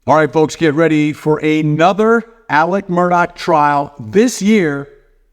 All right, folks, get ready for another Alex Murdaugh trial this year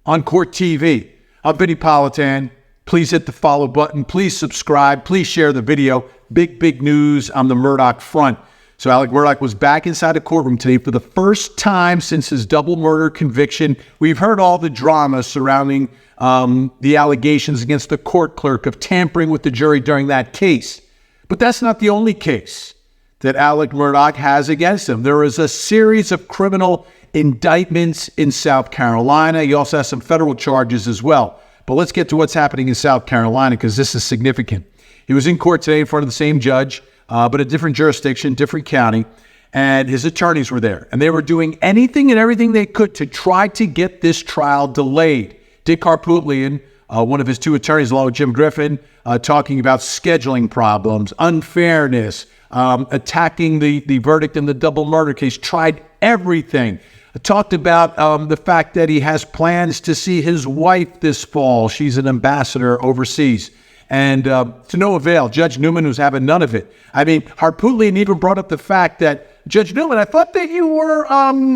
on Court TV. I'm Vinny Politan. Please hit the follow button. Please subscribe. Please share the video. Big news on the Murdaugh front. So Alex Murdaugh was back inside the courtroom today for the first time since his double murder conviction. We've heard all the drama surrounding the allegations against the court clerk of tampering with the jury during that case. But that's not the only case that Alex Murdaugh has against him. There is a series of criminal indictments in South Carolina. He also has some federal charges as well. But let's get to what's happening in South Carolina, because this is significant. He was in court today in front of the same judge, but a different jurisdiction, different county, and his attorneys were there. And they were doing anything and everything they could to try to get this trial delayed. Dick Harpootlian, one of his two attorneys, along with Jim Griffin, talking about scheduling problems, unfairness, attacking the verdict in the double murder case, tried everything. Talked about the fact that he has plans to see his wife this fall. She's an ambassador overseas. And to no avail. Judge Newman was having none of it. I mean, Harpootlian even brought up the fact that, Judge Newman, I thought that you were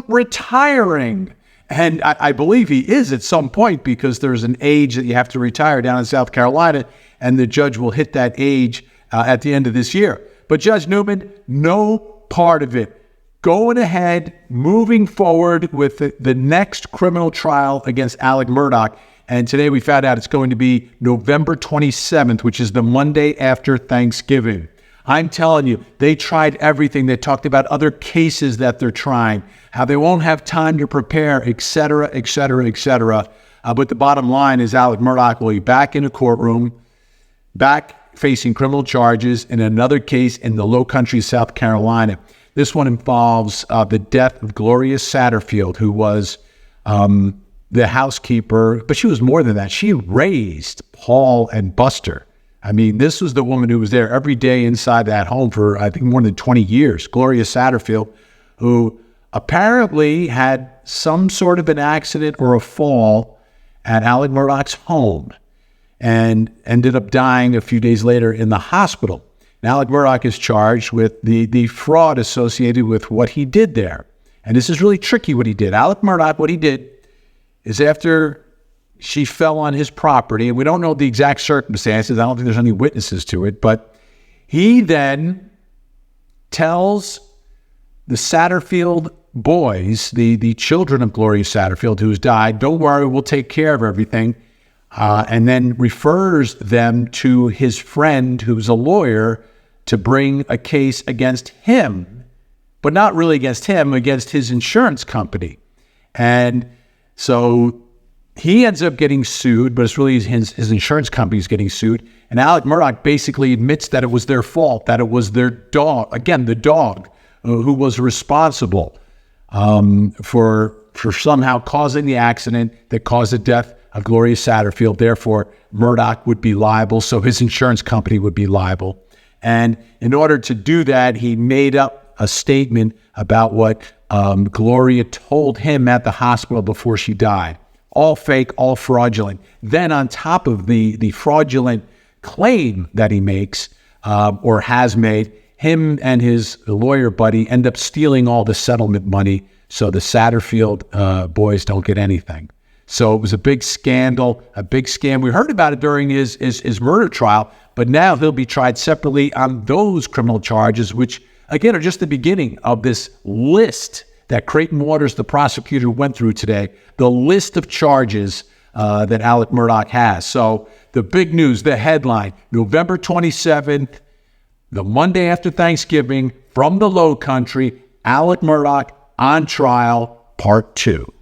retiring. And I believe he is at some point, because there's an age that you have to retire down in South Carolina, and the judge will hit that age at the end of this year. But Judge Newman, no part of it. Going ahead, moving forward with the next criminal trial against Alex Murdaugh. And today we found out it's going to be November 27th, which is the Monday after Thanksgiving. I'm telling you, they tried everything. They talked about other cases that they're trying, how they won't have time to prepare, et cetera, et cetera, et cetera. But the bottom line is Alex Murdaugh will be back in the courtroom, back facing criminal charges in another case in the Low Country, South Carolina. This one involves the death of Gloria Satterfield, who was the housekeeper, but she was more than that. She raised Paul and Buster. I mean, this was the woman who was there every day inside that home for, I think, more than 20 years. Gloria Satterfield, who apparently had some sort of an accident or a fall at Alex Murdaugh's home and ended up dying a few days later in the hospital. And Alex Murdaugh is charged with the fraud associated with what he did there. And this is really tricky what he did. Alex Murdaugh, what he did is, after she fell on his property, and we don't know the exact circumstances, I don't think there's any witnesses to it, but he then tells the Satterfield boys, the children of Gloria Satterfield, who's died, don't worry, we'll take care of everything, and then refers them to his friend, who's a lawyer, to bring a case against him, but not really against him, against his insurance company. And so he ends up getting sued, but it's really his insurance company's getting sued. And Alex Murdaugh basically admits that it was their fault, that it was their dog, again, the dog, who was responsible for somehow causing the accident that caused the death of Gloria Satterfield. Therefore, Murdaugh would be liable, so his insurance company would be liable. And in order to do that, he made up a statement about what Gloria told him at the hospital before she died. All fake, all fraudulent. Then on top of the fraudulent claim that he makes or has made, him and his lawyer buddy end up stealing all the settlement money, so the Satterfield boys don't get anything. So it was a big scandal, a big scam. We heard about it during his murder trial, but now he'll be tried separately on those criminal charges, which, again, are just the beginning of this list that Creighton Waters, the prosecutor, went through today, the list of charges that Alex Murdaugh has. So the big news, the headline, November 27th, the Monday after Thanksgiving, from the Low Country, Alex Murdaugh on trial, part 2.